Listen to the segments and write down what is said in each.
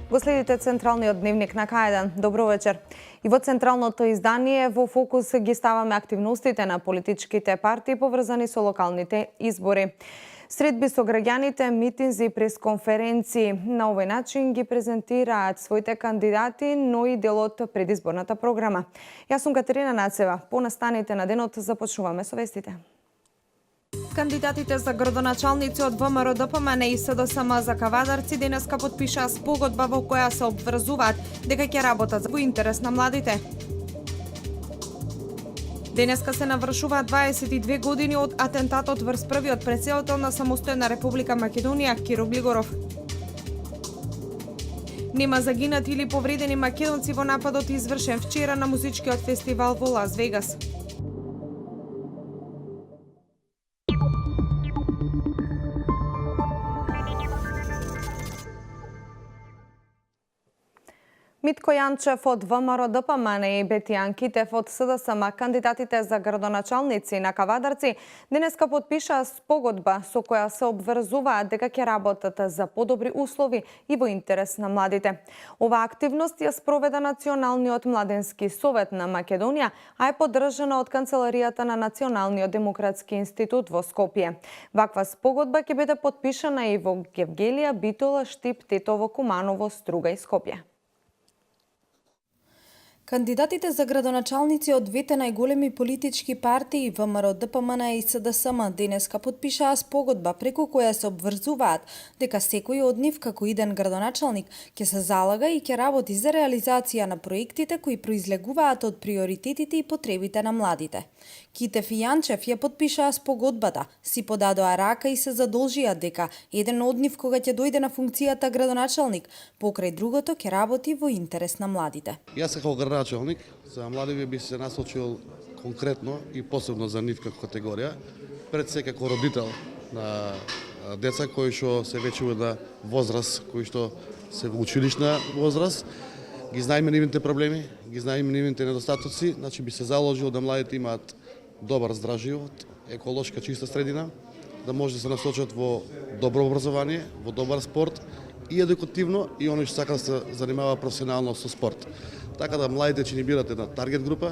Го следите Централниот дневник на К1. Добро вечер. И во Централното издание во фокус ги ставаме активностите на политичките партии поврзани со локалните избори. Средби со граѓаните, митинзи и пресконференции. На овој начин ги презентираат своите кандидати, но и дел од предизборната програма. Јас сум Катерина Нацева. По настаните на денот започнуваме со вестите. Кандидатите за градоначалници од ВМРО, ДПМН и СДСМ за Кавадарци денеска потпишаа спогодба во која се обврзуваат дека ќе работат во интерес на младите. Денеска се навршуваат 22 години од атентатот врз првиот претседател на самостојна Република Македонија, Киро Глигоров. Нема загинати или повредени македонци во нападот извршен вчера на музичкиот фестивал во Лас Вегас. Митко Јанчев од ВМРО, ДПМН и Бетијан Китев од СДСМ, кандидатите за градоначалници на Кавадарци, денеска потпишаа спогодба со која се обврзуваат дека ќе работат за подобри услови и во интерес на младите. Ова активност ја спроведа Националниот младенски совет на Македонија, а е поддржана од Канцеларијата на Националниот демократски институт во Скопје. Ваква спогодба ќе биде потпишана и во Гевгелија, Битола, Штип, Тетово, Куманово, Струга и Скопје. Кандидатите за градоначалници од двете најголеми политички партии ВМРО, ДПМН и СДСМ денеска потпишаа спогодба преку која се обврзуваат дека секој од нив како иден градоначалник ќе се залага и ќе работи за реализација на проектите кои произлегуваат од приоритетите и потребите на младите. Китев и Јанчев ја потпишаа спогодбата, си подадоа рака и се задолжија дека еден од нив кога ќе дојде на функцијата градоначалник, покрај другото ќе работи во интерес на младите. Јас како градоначалник за млади би се насочил конкретно и посебно за нив како категорија, пред се како родител на деца кои што се веќе на возраст, кои што се во училишна возраст, ги знаеме нивните проблеми, ги знаеме нивните недостатоци, значи би се заложил да младите имаат добар здрав живот, еколошка чиста средина, да може да се насочат во добро образование, во добар спорт и едукативно и оној што сака да се занимава професионално со спорт. Така да младите ќе ни бидат една таргет група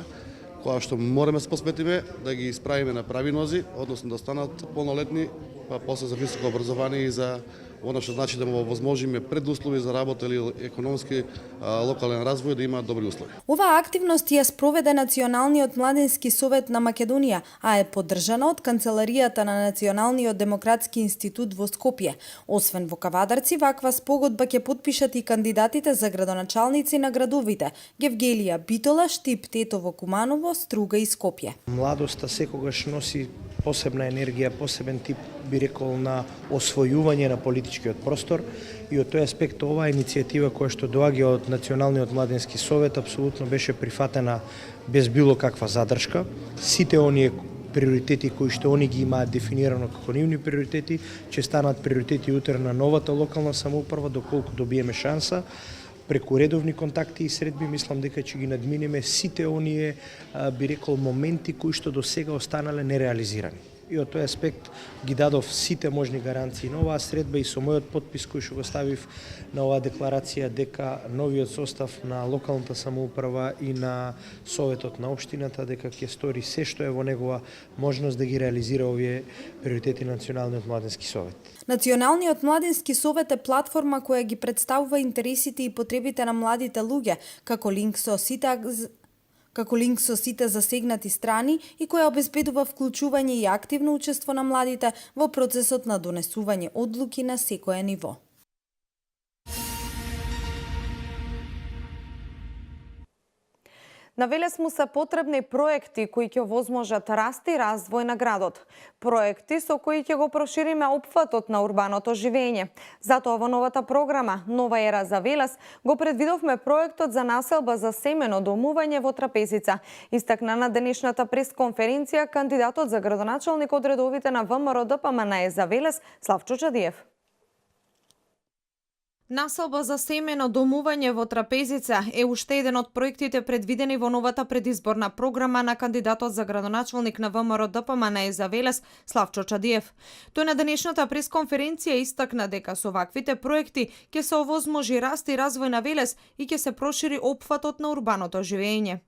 која што мораме се посветиме да ги исправиме на прави нози, односно да станат полнолетни, па после за високо образование и за оно што значи да му овозможиме предуслови за работа или економски локален развој, да имаат добри услови. Оваа активност ја спроведе Националниот младенски совет на Македонија, а е поддржана од Канцеларијата на Националниот демократски институт во Скопје. Освен во Кавадарци, ваква спогодба ќе потпишат и кандидатите за градоначалници на градовите Гевгелија, Битола, Штип, Тетово, Куманово, Струга и Скопје. Младоста секогаш носи посебна енергија, посебен тип, би рекол, на освојување на политичкиот простор и од тој аспект оваа иницијатива која што доаѓа од Националниот младенски совет апсолутно беше прифатена без било каква задршка. Сите оние приоритети кои што они ги имаат дефинирано како нивни приоритети, ќе станат приоритети утре на новата локална самоуправа доколку добиеме шанса. Преку редовни контакти и средби мислам дека ќе ги надминеме сите оние, би рекол, моменти кои што до сега останале нереализирани. И од тој аспект ги дадов сите можни гаранции на оваа средба и со мојот подпис кој што го ставив на оваа декларација дека новиот состав на локалната самоуправа и на советот на општината дека ќе стори се што е во негова можност да ги реализира овие приоритети на Националниот младенски совет. Националниот младенски совет е платформа која ги представува интересите и потребите на младите луѓе, како линк со сите засегнати страни и која обезбедува вклучување и активно учество на младите во процесот на донесување одлуки на секое ниво. На Велес му се потребни проекти кои ќе овозможат раст и развој на градот. Проекти со кои ќе го прошириме опфатот на урбаното живење. Затоа во новата програма Нова ера за Велес го предвидовме проектот за населба за семено домување во Трапезица. Истакна на денешната пресконференција кандидатот за градоначалник од редовите на ВМРО ДПМН за Велес Славчо Чадиев. Населба за семено домување во Трапезица е уште еден од проектите предвидени во новата предизборна програма на кандидатот за градоначалник на ВМРО ДПМН за Велес Славчо Чадиев. Тој на денешната пресконференција истакна дека со ваквите проекти ќе се овозможи раст и развој на Велес и ќе се прошири опфатот на урбаното живење.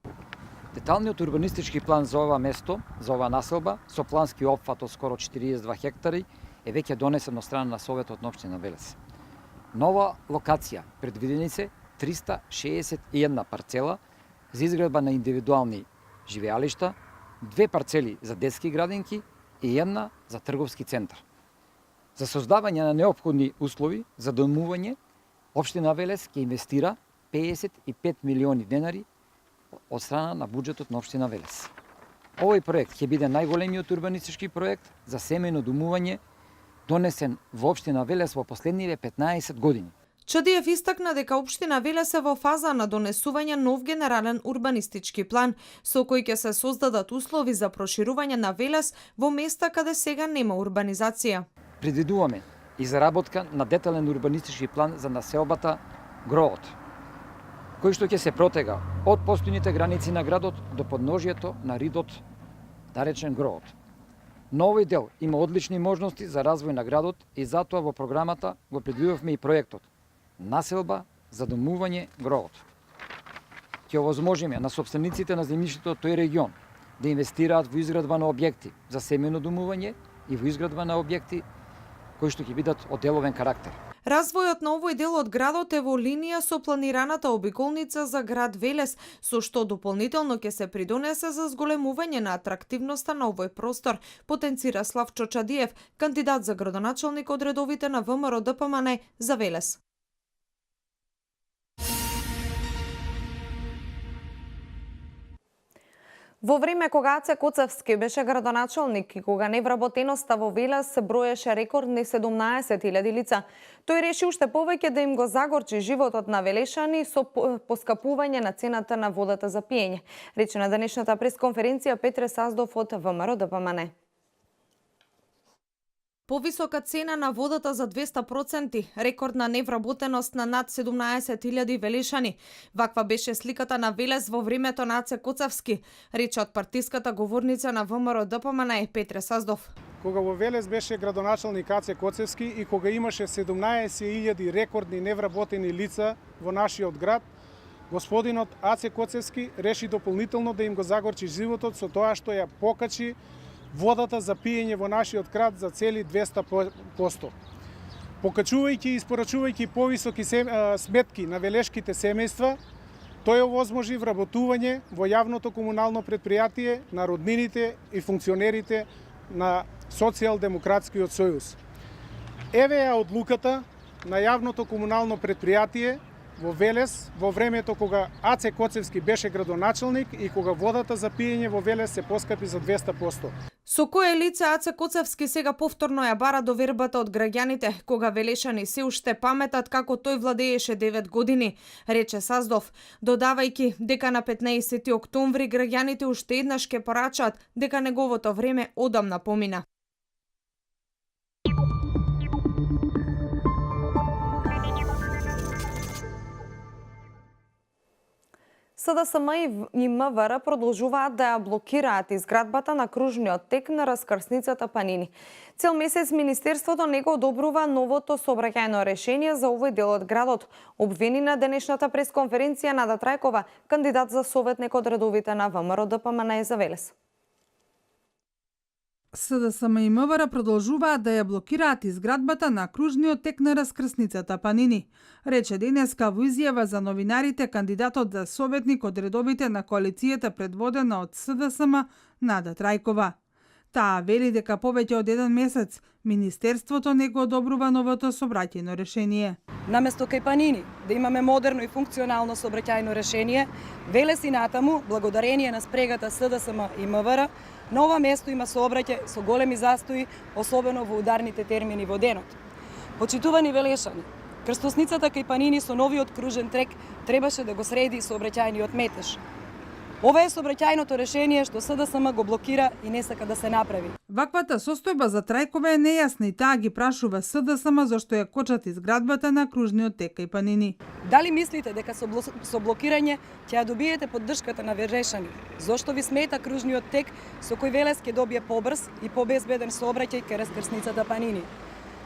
Деталниот урбанистички план за ова место, за оваа населба, со плански опфат од скоро 42 хектари, е веќе донесен од страна на Советот на општина Велес. Нова локација предвидени се 361 парцела за изградба на индивидуални живеалишта, 2 парцели за детски градинки и 1 за трговски центар. За создавање на неопходни услови за домување, општина Велес ќе инвестира 55 милиони денари од страна на буџетот на општина Велес. Овој проект ќе биде најголемиот урбанистички проект за семејно домување донесен во општина Велес во последниве 15 години. Чадиев истакна дека општина Велес е во фаза на донесување нов генерален урбанистички план, со кој ќе се создадат услови за проширување на Велес во места каде сега нема урбанизација. Предвидуваме изработка на детален урбанистички план за населбата Гроот, кој што ќе се протега од постојните граници на градот до подножјето на ридот, да речен Гроот. На овој дел има одлични можности за развој на градот и затоа во програмата го предвидовме и проектот Населба за домување Гроот. Ќе овозможиме на сопствениците на земјиштето од тој регион да инвестираат во изградба на објекти за семејно домување и во изградба на објекти кои што ќе бидат од деловен карактер. Развојот на овој дел од градот е во линија со планираната обиколница за град Велес, со што дополнително ќе се придонесе за зголемување на атрактивноста на овој простор, потенцира Славчо Чадиев, кандидат за градоначалник од редовите на ВМРО ДПМН за Велес. Во време кога Аце Коцевски беше градоначалник и кога невработеноста во Велес се броеше рекордни 17.000 лица, тој реши уште повеќе да им го загорчи животот на велешани со поскапување на цената на водата за пиење, рече на денешната пресконференција Петре Саздов од ВМРО ДПМН. Повисока цена на водата за 200%, рекордна невработеност на над 17.000 велешани. Ваква беше сликата на Велес во времето на Аце Коцевски, рече од партиската говорница на ВМРО ДПМН Петре Саздов. Кога во Велес беше градоначалник Аце Коцевски и кога имаше 17.000 рекордни невработени лица во нашиот град, господинот Аце Коцевски реши дополнително да им го загорчи животот со тоа што ја покачи водата за пиење во нашиот град за цели 200%. Покачувајќи и испорачувајќи повисоки сметки на велешките семејства, тој овозможи вработување во јавното комунално предпријатие на роднините и функционерите на Социјалдемократскиот сојуз. Еве ја одлуката на јавното комунално предпријатие во Велес во времето кога Аце Коцевски беше градоначалник и кога водата за пиење во Велес се поскапи за 200%. Со кое лице Аце Коцевски сега повторно ја бара довербата од граѓаните, кога велешани се уште паметат како тој владееше 9 години, рече Саздов, додавајќи дека на 15 октомври граѓаните уште еднаш ќе порачаат дека неговото време одамна помина. СДСМ и МВР продолжуваат да ја блокираат изградбата на кружниот тек на раскрсницата Панини. Цел месец Министерството не го одобрува новото сообраќајно решение за овој дел од градот, обвини на денешната пресконференција Нада Трајкова, кандидат за советник од редовите на ВМРО ДПМН за Велес. СДСМ и МВР продолжуваат да ја блокираат изградбата на кружниот тек на раскрсницата Панини, рече денеска во изјава за новинарите кандидатот за советник од редовите на коалицијата предводена од СДСМ Нада Трајкова. Таа вели дека повеќе од 1 месец Министерството не го одобрува новото сообраќајно решение. Наместо кај Панини да имаме модерно и функционално сообраќајно решение, Велес и натаму, благодарение на спрегата СДСМ и МВР, на ова место има сообраќај со големи застои, особено во ударните термини во денот. Почитувани велешани, крстосницата кај Панини со новиот кружен трек требаше да го среди сообраќајниот метеж. Ова е сообраќајното решение што СДСМ го блокира и не сака да се направи. Ваквата состојба за трајкове е нејасна и таа ги прашува СДСМ зашто ја кочат изградбата на кружниот тек кај Панини. Дали мислите дека со блокирање ќе ја добиете поддршката на велешани? Зошто ви смета кружниот тек со кој Велес ќе добие побрз и побезбеден сообраќај кај раскрсницата Панини?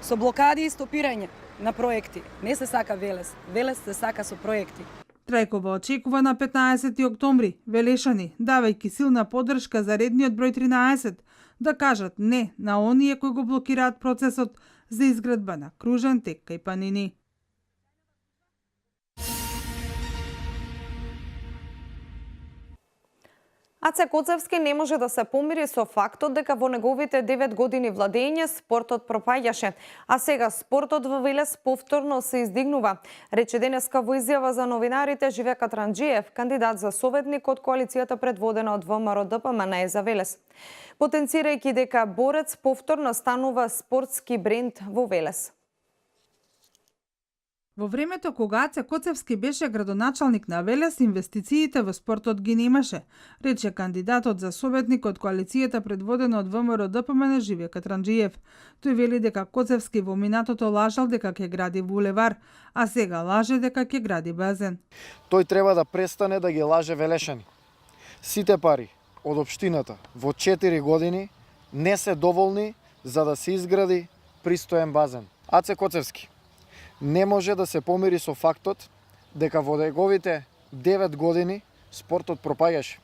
Со блокади и стопирање на проекти не се сака Велес, Велес се сака со проекти. Трајкова очекува на 15 октомври велешани, давајќи силна поддршка за редниот број 13, да кажат не на оние кои го блокираат процесот за изградба на кружен тек кај Панини. Аце Коцевски не може да се помири со фактот дека во неговите 9 години владење спортот пропаѓаше, а сега спортот во Велес повторно се издигнува, рече денеска во изјава за новинарите Живе Катранџиев, кандидат за советник од коалицијата предводена од ВМРО ДПМН за Велес. Потенцирајќи дека борец повторно станува спортски бренд во Велес. Во времето кога Аце Коцевски беше градоначалник на Велес, инвестициите во спортот ги немаше, рече кандидатот за советник од коалицијата предводена од ВМРО ДПМН Живе Катранџиев. Тој вели дека Коцевски во минатото лажал дека ќе гради булевар, а сега лаже дека ќе гради базен. Тој треба да престане да ги лаже велешани. Сите пари од општината во 4 години не се доволни за да се изгради пристоен базен. Аце Коцевски не може да се помири со фактот дека во неговите 9 години спортот пропаѓаше,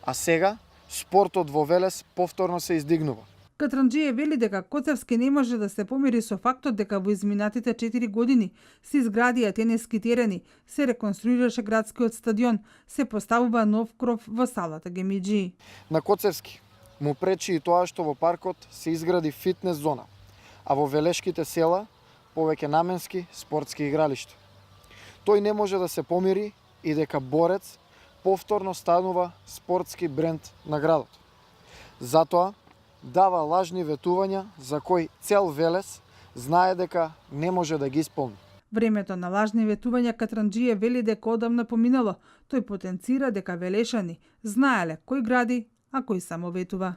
а сега спортот во Велес повторно се издигнува. Катранџиев вели дека Коцевски не може да се помири со фактот дека во изминатите 4 години се изградија тениски терени, се реконструираше градскиот стадион, се поставува нов кров во салата Гемиџи. На Коцевски му пречи и тоа што во паркот се изгради фитнес зона, а во велешките села повеќе наменски спортски игралишта. Тој не може да се помири и дека борец повторно станува спортски бренд на градот. Затоа дава лажни ветувања за кои цел Велес знае дека не може да ги исполни. Времето на лажни ветувања Катранџиев вели дека одамна поминало. Тој потенцира дека велешани знаеле кој гради, а кој само ветува.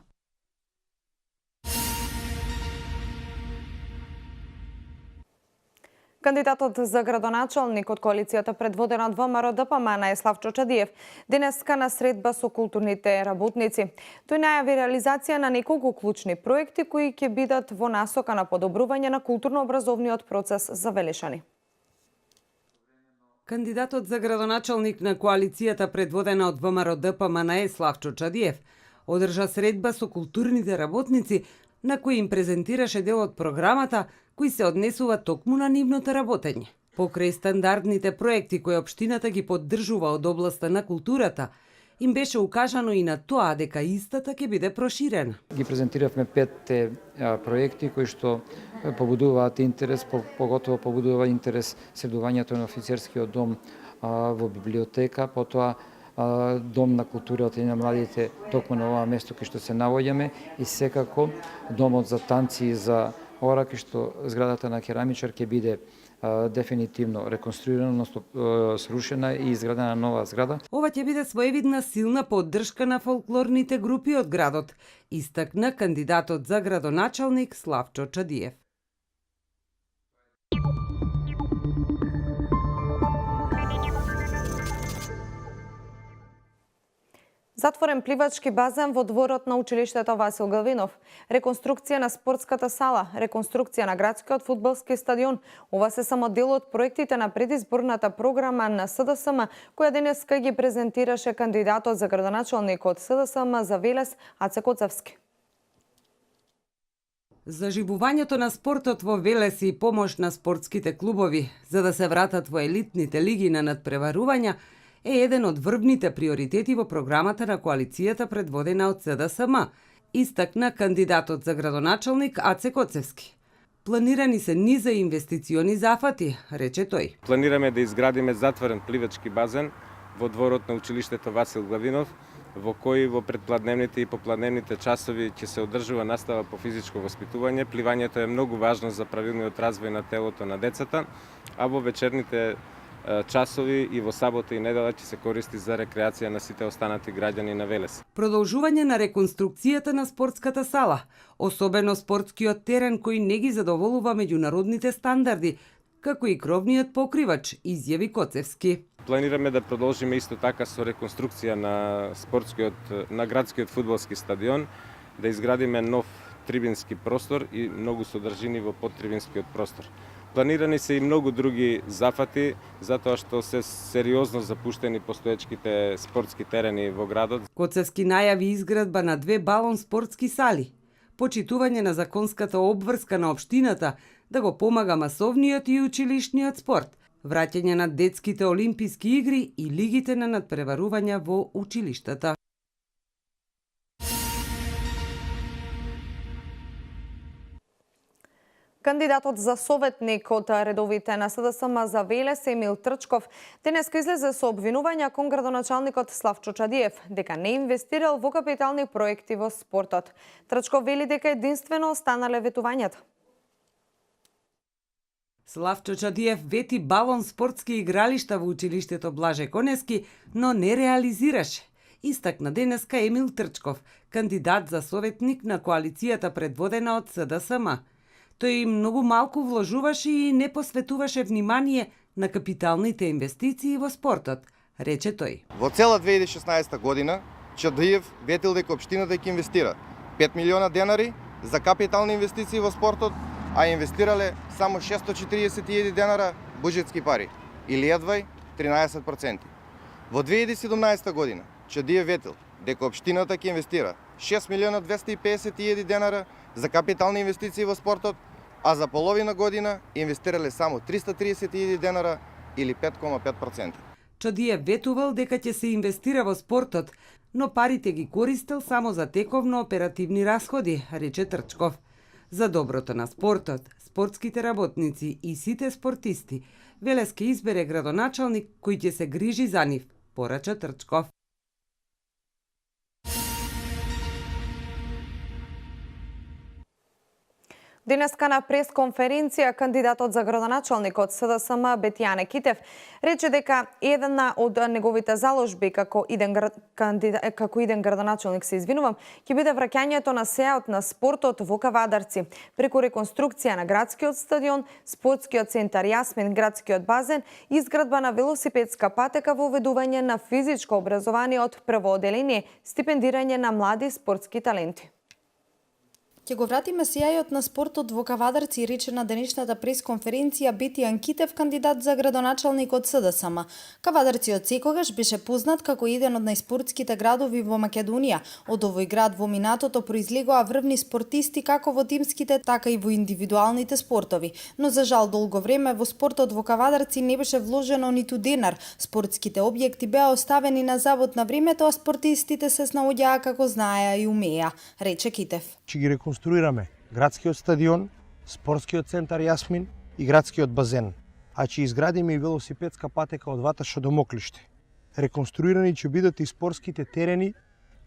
Кандидатот за градоначалник од коалицијата предводена од ВМРО ДПМН Славчо Чадиев денеска на средба со културните работници. Тој најави реализација на неколку клучни проекти кои ќе бидат во насока на подобрување на културно-образовниот процес за велешани. Кандидатот за градоначалник на коалицијата предводена од ВМРО ДПМН Славчо Чадиев одржа средба со културните работници на кој им презентираше дел од програмата кои се однесува токму на нивното работење. Покрај стандардните проекти кои општината ги поддржува од областа на културата, им беше укажано и на тоа дека истата ќе биде проширена. Ги презентиравме 5 проекти кои што побудуваат интерес, поготово побудува интерес средувањето на офицерскиот дом во библиотека, потоа дом на културата и на младите токму на ова место кај што се наоѓаме и секако домот за танци и за ора кај што зградата на керамичар ќе биде дефинитивно реконструирана, срушена и изградена нова зграда. Ова ќе биде своевидна силна поддршка на фолклорните групи од градот, истакна кандидатот за градоначалник Славчо Чадиев. Затворен пливачки базен во дворот на училиштето Васил Галвинов, реконструкција на спортската сала, реконструкција на градскиот фудбалски стадион. Ова се само дел од проектите на предизборната програма на СДСМ, која денеска ги презентираше кандидатот за градоначалник од СДСМ за Велес Аце Коцевски. Заживувањето на спортот во Велес и помош на спортските клубови за да се вратат во елитните лиги на надпреварувања е еден од врвните приоритети во програмата на коалицијата предводена од СДСМ. истакна кандидатот за градоначалник Аце Коцевски. Планирани се низа инвестициони зафати, рече тој. Планираме да изградиме затворен пливачки базен во дворот на училиштето Васил Гладинов, во кој во предпладневните и попладневните часови ќе се одржува настава по физичко воспитување. Пливањето е многу важно за правилниот развој на телото на децата, а во вечерните часови и во сабота и недела ќе се користи за рекреација на сите останати граѓани на Велес. Продолжување на реконструкцијата на спортската сала, особено спортскиот терен кој не ги задоволува меѓународните стандарди, како и кровниот покривач, изјави Коцевски. Планираме да продолжиме исто така со реконструкција на градскиот фудбалски стадион, да изградиме нов трибински простор и многу содржини во подтрибинскиот простор. Планирани се и многу други зафати, затоа што се сериозно запуштени постоечките спортски терени во градот. Коцевски најави изградба на 2 балон спортски сали, почитување на законската обврска на општината да го помага масовниот и училишниот спорт, враќање на детските олимписки игри и лигите на надпреварувања во училиштата. Кандидатот за советник од редовите на СДСМ за Велес Емил Трчков денеска излезе со обвинувања кон градоначалникот Славчо Чадиев дека не инвестирал во капитални проекти во спортот. Трчков вели дека единствено останале ветувањата. Славчо Чадиев вети балон спортски игралишта во училиштето Блаже Конески, но не реализираше. Истакна денеска Емил Трчков, кандидат за советник на коалицијата предводена од СДСМ. Тој многу малку вложуваше и не посветуваше внимание на капиталните инвестиции во спортот, рече тој. Во цела 2016 година Чадиев ветил дека општината ќе инвестира 5 милиона денари за капитални инвестиции во спортот, а инвестирале само 640.000 денара буџетски пари, или едва 13%. Во 2017 година Чадиев ветил дека општината ќе инвестира 6 милиона 250.000 денара за капитални инвестиции во спортот, а за половина година инвестирале само 330.000 денара или 5,5%. Чадиев ветувал дека ќе се инвестира во спортот, но парите ги користел само за тековно оперативни расходи, рече Трчков. За доброто на спортот, спортските работници и сите спортисти, Велес ке избере градоначалник кој ќе се грижи за нив, порача Трчков. Денеска на пресконференција кандидатот за градоначалник од СДСМ Бетјане Китев рече дека една од неговите заложби како иден градоначалник ќе биде враќањето на сејот на спортот во Кавадарци преку реконструкција на градскиот стадион, спортскиот центар Јасмин, градскиот базен, изградба на велосипедска патека, воведување на физичко образование од прво оделение, стипендирање на млади спортски таленти. Ќе го вратиме сејајот на спортот во Кавадарци, рече на денешната пресконференција Бетјан Китев, кандидат за градоначалник од СДСМ. Кавадарци од секогаш беше познат како еден од најспортските градови во Македонија. Од овој град во минатото произлегоа врвни спортисти како во тимските, така и во индивидуалните спортови. Но за жал долго време во спортот во Кавадарци не беше вложено ниту денар. Спортските објекти беа оставени на завод на времето, а спортистите се снаоѓаа како знаеа и умеа, рече Китев. Конструираме градскиот стадион, спортскиот центар Јасмин и градскиот базен, а ќе изградиме и велосипедска патека од Ваташа до Моклиште. Реконструирани ќе бидат и спортските терени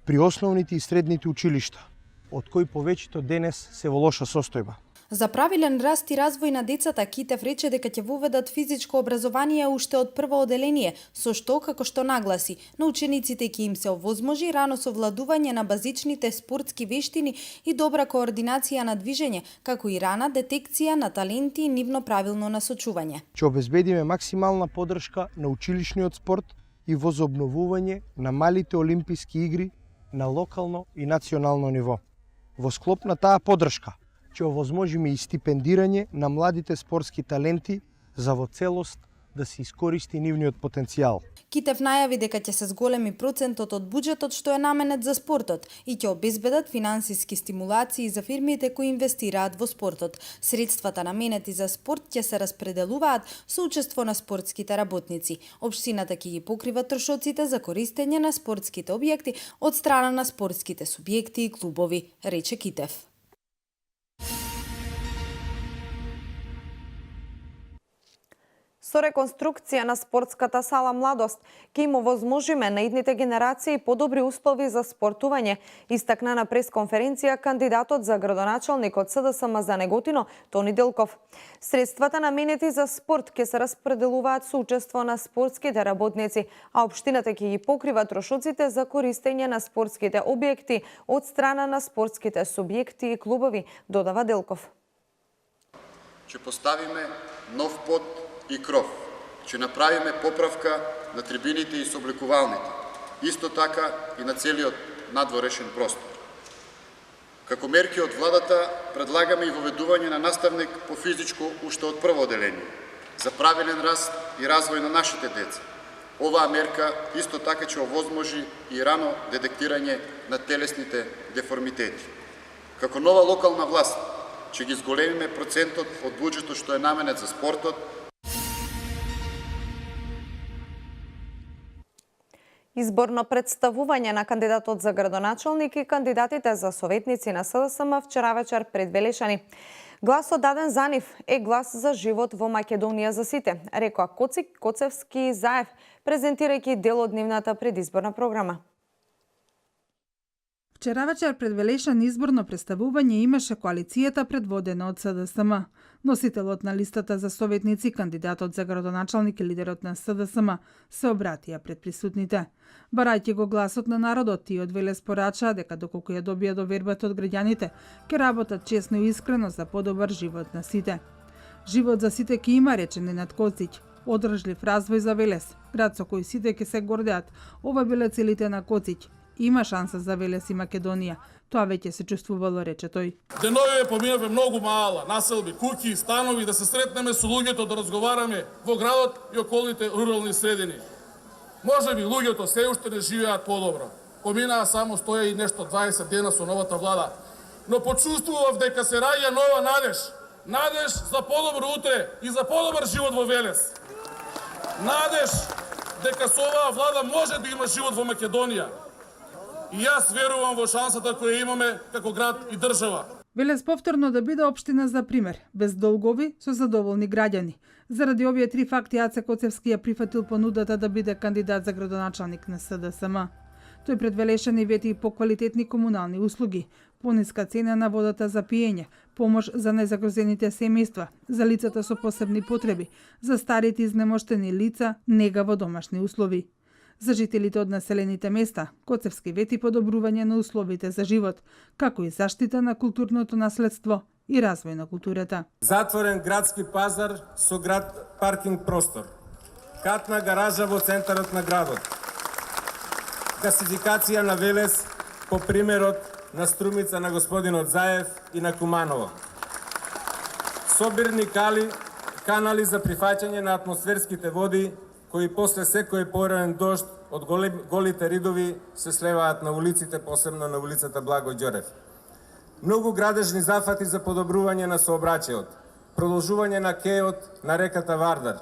при основните и средните училишта, од кои повеќето денес се во лоша состојба. За правилен раст и развој на децата, Китев рече дека ќе воведат физичко образование уште од прво оделение, со што, како што нагласи, на учениците ќе им се овозможи рано совладување на базичните спортски вештини и добра координација на движење, како и рана детекција на таленти и нивно правилно насочување. Ќе обезбедиме максимална поддршка на училишниот спорт и возобновување на малите олимписки игри на локално и национално ниво. Во склоп на таа поддршка ќе овозможиме и стипендирање на младите спортски таленти за во целост да се искористи нивниот потенцијал. Китев најави дека ќе се зголеми процентот од буџетот што е наменет за спортот и ќе обезбедат финансиски стимулации за фирмите кои инвестираат во спортот. Средствата наменети за спорт ќе се распределуваат со учество на спортските работници. Општината ќе ги покрива трошоците за користење на спортските објекти од страна на спортските субјекти и клубови, рече Китев. Со реконструкција на спортската сала Младост ќе им овозможиме на идните генерации подобри услови за спортување, истакна на пресконференција кандидатот за градоначалник од СДСМ за Неготино Тони Делков. Средствата наменети за спорт ќе се распределуваат со учество на спортските работници, а општината ќе ги покрива трошоците за користење на спортските објекти од страна на спортските субјекти и клубови, додава Делков. Ќе поставиме нов под и кров. Ќе направиме поправка на трибините и собликувалните. Исто така и на целиот надворешен простор. Како мерки од владата предлагаме и воведување на наставник по физичко уште од прво оделение за правилен раст и развој на нашите деца. Оваа мерка исто така ќе овозможи и рано детектирање на телесните деформитети. Како нова локална власт ќе ги зголемиме процентот од буџетот што е наменет за спортот. Изборно представување на кандидатот за градоначалник и кандидатите за советници на СДСМ вчера вечер предвелешани. Гласот даден за нив е глас за живот во Македонија за сите, рекоа Коцевски и Заев, презентирајќи дел од нивната предизборна програма. Вчера вечер пред велешан изборно представување имаше коалицијата предводена од СДСМ. Носителот на листата за советници, кандидатот за градоначалник и лидерот на СДСМ се обратија пред присутните. Барајќи го гласот на народот, тие од Велес порачаа дека доколку ја добија довербата од граѓаните, ќе работат честно и искрено за подобар живот на сите. Живот за сите ќе има, рече Ненад Коцич. Одржлив развој за Велес, град со кој сите ќе се гордеат. Ова биле целите на Коцич. Има шанса за Велес и Македонија. Тоа веќе се чувствувало, рече тој. Деновиве поминаве многу мала, населби, куќи, станови, да се сретнеме со луѓето, да разговараме во градот и околните рурални средини. Може би луѓето се уште не живеат подобро. Поминаа само 100 и нешто 20 дена со новата влада. Но почувствував дека се раѓа нова надеж. Надеж за подобро утре и за подобар живот во Велес. Надеж дека со оваа влада може да има живот во Македонија. И јас верувам во шансата која имаме како град и држава. Велес повторно да биде општина за пример, без долгови, со задоволни граѓани. Заради овие три факти Аце Коцевски ја прифатил понудата да биде кандидат за градоначалник на СДСМ. Тој пред Велешани вети и поквалитетни комунални услуги, пониска цена на водата за пиење, помош за незагрозените семејства, за лицата со посебни потреби, за старите изнемоштени лица, нега во домашни услови. За жителите од населените места, Коцевски вети подобрување на условите за живот, како и заштита на културното наследство и развој на културата. Затворен градски пазар со град паркинг простор. Катна гаража во центарот на градот. Гасификација на Велес по примерот на Струмица на господинот Заев и на Куманово. Собирни канали за прифаќање на атмосферските води кои после секој пореден дожд од голите ридови се слеваат на улиците, посебно на улицата Благо Ѓорев. Многу градежни зафати за подобрување на сообраќајот, продолжување на кејот на реката Вардар.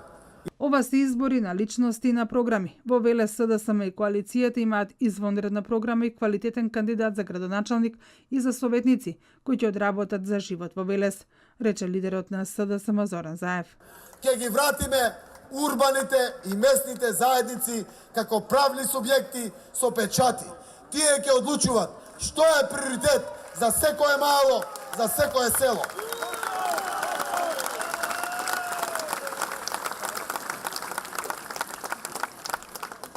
Ова се избори на личности и на програми. Во Велес СДСМ и коалицијата имаат извонредна програма и квалитетен кандидат за градоначалник и за советници, кои ќе одработат за живот во Велес, рече лидерот на СДСМ Зоран Заев. Ќе ги вратиме урбаните и местните заедници како правни субјекти со печати. Тие ќе одлучуваат што е приоритет за секое мало, за секое село.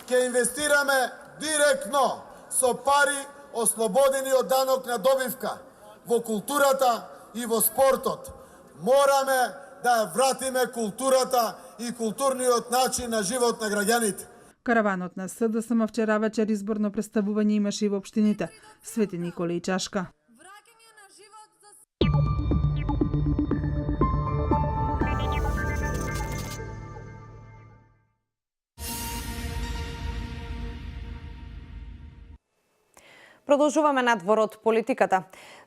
Ќе инвестираме директно со пари ослободени од данок на добивка во културата и во спортот. Мораме да вратиме културата и културниот начин на живот на граѓаните. Караванот на СДСМ вчера вечер изборно представување имаше и во општините Свети Никола и Чашка. Продолжуваме надвор од политиката.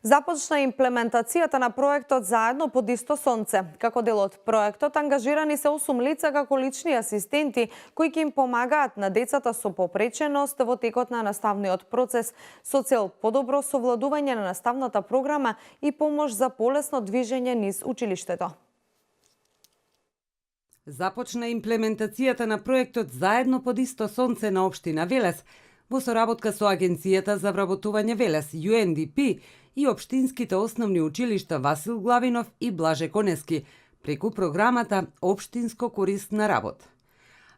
Започна имплементацијата на проектот Заедно под исто сонце. Како дел од проектот ангажирани се 8 лица како лични асистенти кои ќе им помагаат на децата со попреченост во текот на наставниот процес со цел подобро совладување на наставната програма и помош за полесно движење низ училиштето. Започна имплементацијата на проектот Заедно под исто сонце на општина Велес во соработка со Агенцијата за вработување Велес, UNDP и општинските основни училишта Васил Главинов и Блаже Конески преку програмата Општинско корисна работа.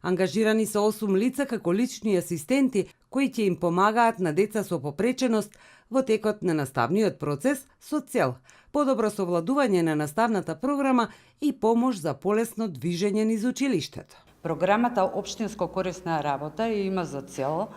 Ангажирани се 8 лица како лични асистенти кои ќе им помагаат на деца со попреченост во текот на наставниот процес со цел подобро совладување на наставната програма и помош за полесно движење низ училиштето. Програмата Општинско корисна работа има за цел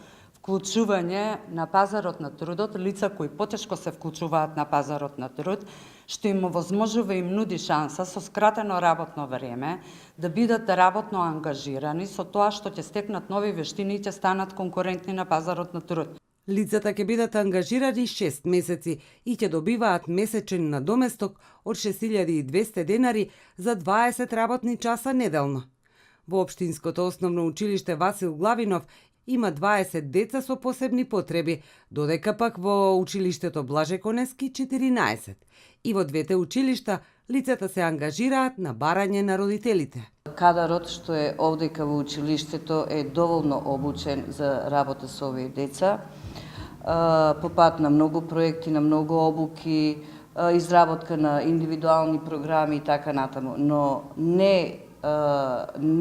вклучување на пазарот на трудот лица кои потешко се вклучуваат на пазарот на труд, што им овозможува им нуди шанса со скратено работно време да бидат работно ангажирани со тоа што ќе стекнат нови вештини и ќе станат конкурентни на пазарот на труд. Лицата ќе бидат ангажирани 6 месеци и ќе добиваат месечен надоместок од 6200 денари за 20 работни часа неделно. Во Општинското основно училиште Васил Главинов има 20 деца со посебни потреби, додека пак во училиштето Блаже Конески 14. И во двете училишта лицата се ангажираат на барање на родителите. Кадарот што е овдека во училиштето е доволно обучен за работа со овие деца. По пат на многу проекти, на многу обуки, изработка на индивидуални програми и така натаму, но не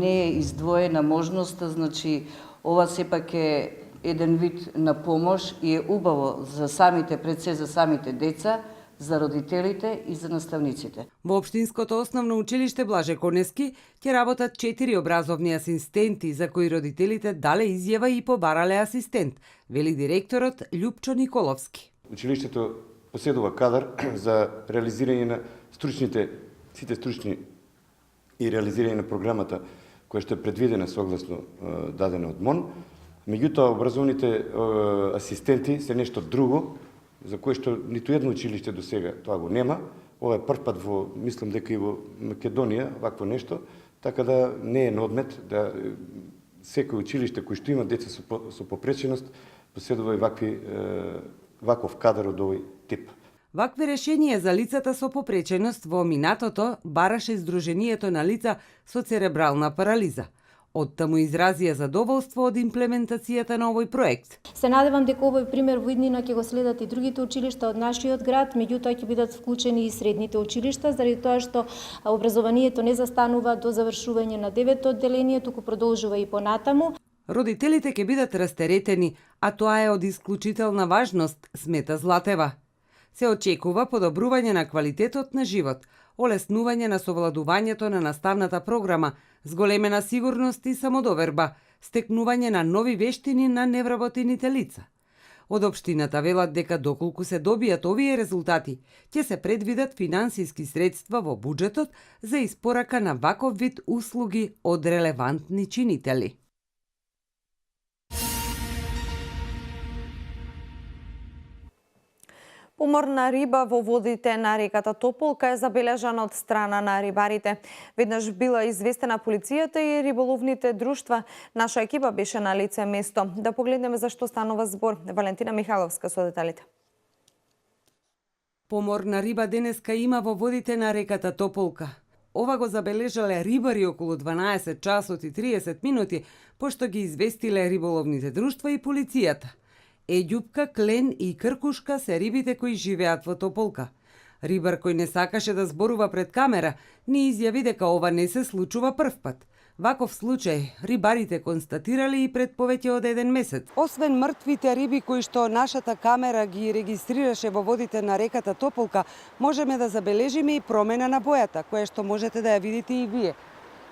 е издвоена можноста, значи ова сепак е еден вид на помош и е убаво за самите, пред се за самите деца, за родителите и за наставниците. Во Општинското основно училиште Блаже Конески ќе работат 4 образовни асистенти за кои родителите дале изјава и побарале асистент, вели директорот Љупчо Николовски. Училиштето поседува кадар за реализирање на сите стручни и реализирање на програмата која што е предвидена согласно дадена од МОН. Меѓутоа, образовните асистенти се нешто друго, за кое што ниту едно училиште до сега тоа го нема. Ова е прв пат мислам дека и во Македонија вакво нешто, така да не е на одмет да секој училиште кој што има деца со попреченост поседува и ваков кадар од овој тип. Вакви решенија за лицата со попреченост во минатото бараше Сдруженијето на лица со церебрална парализа. Оттаму изразија задоволство од имплементацијата на овој проект. Се надевам дека овој пример во иднина ќе го следат и другите училишта од нашиот град, меѓутоа ќе бидат вклучени и средните училишта, заради тоа што образованието не застанува до завршување на 9-то одделение, туку продолжува и понатаму. Родителите ќе бидат растеретени, а тоа е од исклучителна важност, смета Златева. Се очекува подобрување на квалитетот на живот, олеснување на совладувањето на наставната програма, зголемена сигурност и самодоверба, стекнување на нови вештини на невработените лица. Од општината велат дека доколку се добијат овие резултати, ќе се предвидат финансиски средства во буџетот за испорака на ваков вид услуги од релевантни чинители. Помор на риба во водите на реката Тополка е забележан од страна на рибарите. Веднаш била известена полицијата и риболовните друштва. Наша екипа беше на лице место. Да погледнеме за што станува збор. Валентина Михайловска со деталите. Помор на риба денеска има во водите на реката Тополка. Ова го забележале рибари околу 12 часот и 30 минути, пошто ги известиле риболовните друштва и полицијата. Еѓупка, клен и кркушка се рибите кои живеат во Тополка. Рибар кој не сакаше да зборува пред камера, ни изјави дека ова не се случува прв пат. Ваков случај рибарите констатирали и пред повеќе од 1 месец. Освен мртвите риби кои што нашата камера ги регистрираше во водите на реката Тополка, можеме да забележиме и промена на бојата, која што можете да ја видите и вие.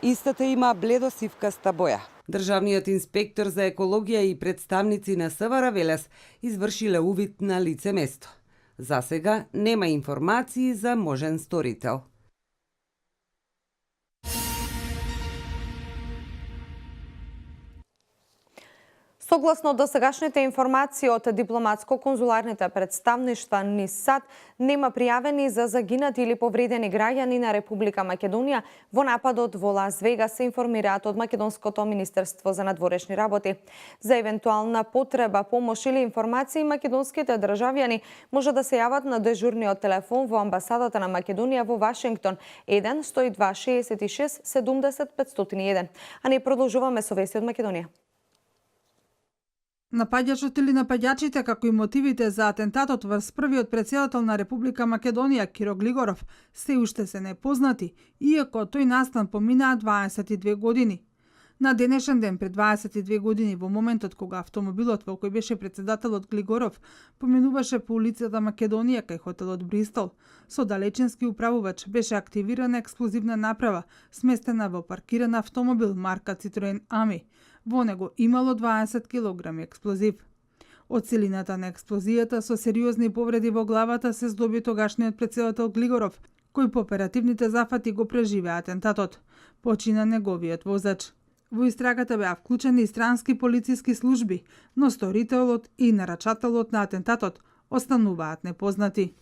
Истата има бледосивкаста боја. Државниот инспектор за екологија и представници на СВР Велес извршиле увид на лице место. За сега нема информации за можен сторител. Согласно досегашните информации од дипломатско-конзуларните представништва низ САД, нема пријавени за загинати или повредени граѓани на Република Македонија во нападот во Лас Вегас, се информираат од Македонското министерство за надворешни работи. За евентуална потреба, помош или информации, македонските државјани може да се јават на дежурниот телефон во амбасадата на Македонија во Вашингтон 1 102 66 70 501. А ние продолжуваме со вести од Македонија. Напаѓачот или напаѓачите, како и мотивите за атентатот врз првиот претседател на Република Македонија, Киро Глигоров, се уште се непознати, иако тој настан поминаа 22 години. На денешен ден пред 22 години, во моментот кога автомобилот во кој беше претседателот Глигоров поминуваше по улицата Македонија кај хотелот Бристол, со далечински управувач беше активирана експлозивна направа, сместена во паркиран автомобил марка Citroen Ami. Во него имало 20 кг експлозив. Од силината на експлозијата со сериозни повреди во главата се здоби тогашниот претседател Глигоров, кој по оперативните зафати го преживеа атентатот. Почина неговиот возач. Во истрагата беа вклучени и странски полициски служби, но сторителот и нарачателот на атентатот остануваат непознати.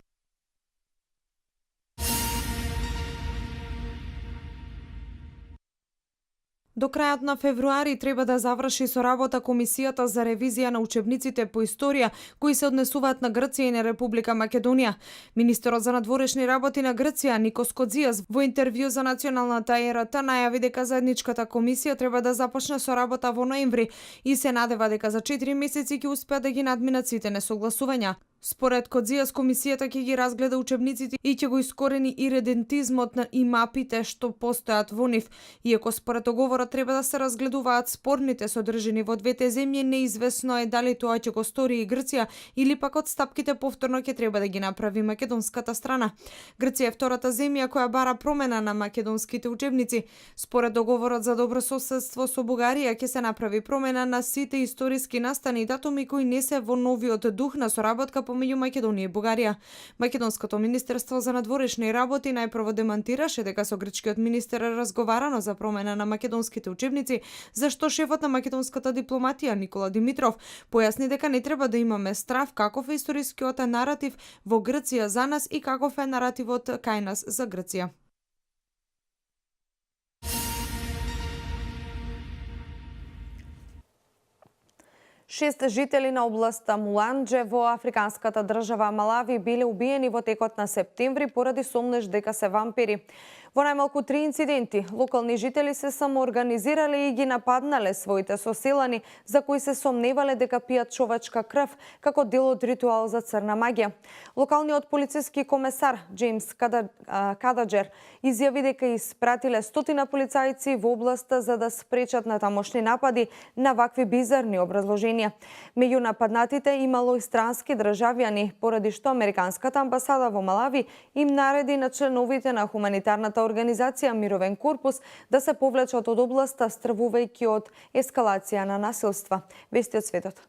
До крајот на февруари треба да заврши со работа Комисијата за ревизија на учебниците по историја кои се однесуваат на Грција и на Република Македонија. Министерот за надворешни работи на Грција Никос Кодзијас во интервју за националната ЕРТ најави дека заедничката комисија треба да започне со работа во ноември и се надева дека за 4 месеци ќе успеат да ги надминат сите несогласувања. Според Кодзијас, комисијата ќе ги разгледа учебниците и ќе го искорени и редентизмот и мапите што постојат во нив. Иако според договорот треба да се разгледуваат спорните содржини во двете земји, неизвестно е дали тоа ќе го стори и Грција или пак одстапките повторно ќе треба да ги направи македонската страна. Грција е втората земја која бара промена на македонските учебници. Според договорот за добро соседство со Бугарија ќе се направи промена на сите историски настани и датуми кои не се во новиот дух на соработка помеѓу Македонија и Бугарија. Македонското министерство за надворешни работи најпрво демантираше дека со грчкиот министер е разговарано за промена на македонските учебници, зашто шефот на македонската дипломатија Никола Димитров појасни дека не треба да имаме страв каков е историскиот наратив во Грција за нас и каков е наративот кај нас за Грција. Шест жители на областа Муландже во африканската држава Малави биле убиени во текот на септември поради сомнеж дека се вампири. Во најмалку 3 инциденти, локални жители се самоорганизирале и ги нападнале своите соселани за кои се сомневале дека пијат човечка крв како дел од ритуал за црна магија. Локалниот полициски комесар Джеймс Кададжер изјави дека испратиле стотина полицајци во областа за да спречат на тамошни напади на вакви бизарни образложенија. Меѓу нападнатите имало и странски државјани, поради што Американската амбасада во Малави им нареди на членовите на хуманитарната организација Мировен корпус да се повлечат од областа, стравувајќи од ескалација на насилства. Вести од светот.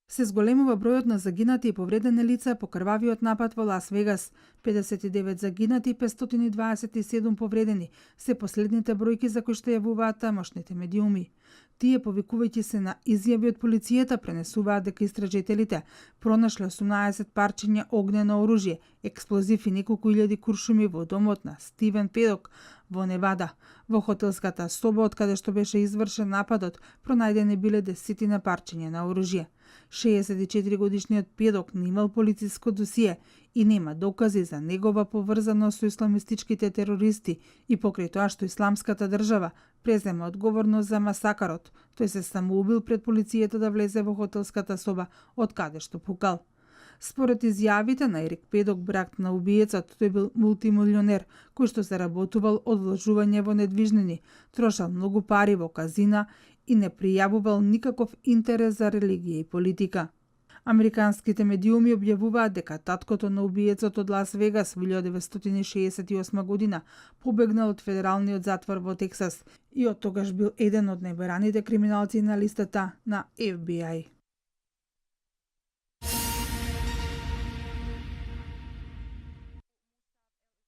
Се зголемува бројот на загинати и повредени лица по крвавиот напад во Лас Вегас. 59 загинати и 527 повредени се последните бројки за кои што јавуваат тамошните медиуми. Тие, повикувајќи се на изјави од полицијата, пренесуваат дека истражителите пронашле 18 парчиња огнено оружје, експлозив и неколку илјади куршуми во домот на Стивен Педок во Невада. Во хотелската соба од каде што беше извршен нападот, пронајдени биле десетина парчиња на оружје. 64 годишниот Педок не имал полициско досие и нема докази за негова поврзаност со исламистичките терористи и покрај тоа што Исламската држава презема одговорност за масакарот. Тој се самоубил пред полицијата да влезе во хотелската соба од каде што пукал. Според изјавите на Ерик Педок, брат на убиецот, тој бил мултимилионер кој што се работувал од вложување во недвижнини, трошал многу пари во казина и не пријавувал никаков интерес за религија и политика. Американските медиуми објавуваат дека таткото на убиецот од Лас Вегас во 1968 година побегнал од федералниот затвор во Тексас и од тогаш бил еден од најбараните криминалци на листата на FBI.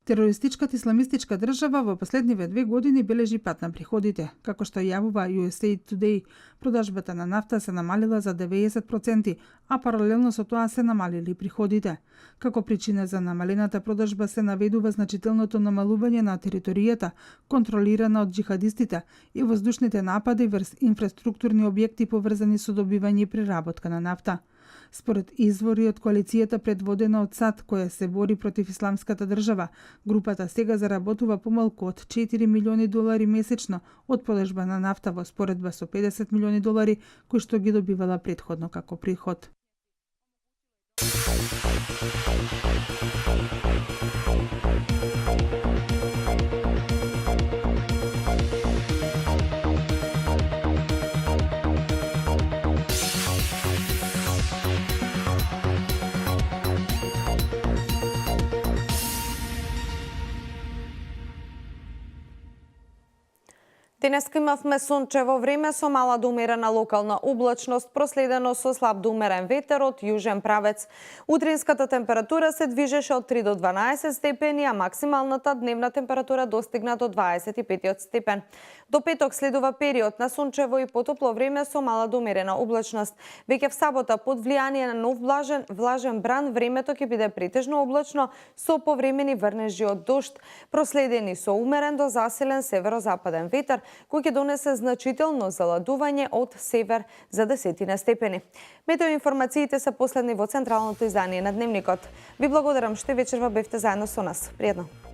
Терористичката исламистичка држава во последниве 2 години бележи пат на приходите. Како што јавува USA Today, продажбата на нафта се намалила за 90%, а паралелно со тоа се намалили приходите. Како причина за намалената продажба се наведува значителното намалување на територијата, контролирана од джихадистите, и воздушните напади врз инфраструктурни објекти поврзани со добивање и преработка на нафта. Според извори од коалицијата предводена од САД, која се бори против исламската држава, групата сега заработува помалку од $4 милиони месечно од продажба на нафта во споредба со $50 милиони кои што ги добивала претходно како приход. Денеска имавме сончево време со мала до умерена локална облачност, проследено со слаб до умерен ветер од јужен правец. Утринската температура се движеше од 3 до 12 степени, а максималната дневна температура достигна до 25 степен. До петок следува период на сончево и потопло време со мала до умерена облачност. Веќе в сабота под влијание на нов влажен бран времето ќе биде претежно облачно со повремени врнежи од дожд, проследени со умерен до засилен северозападен ветер, кој ќе донесе значително заладување од север за 10 степени. Метеоинформациите се последни во централното издание на Дневникот. Ви благодарам што вечерва бевте заедно со нас. Пријатно.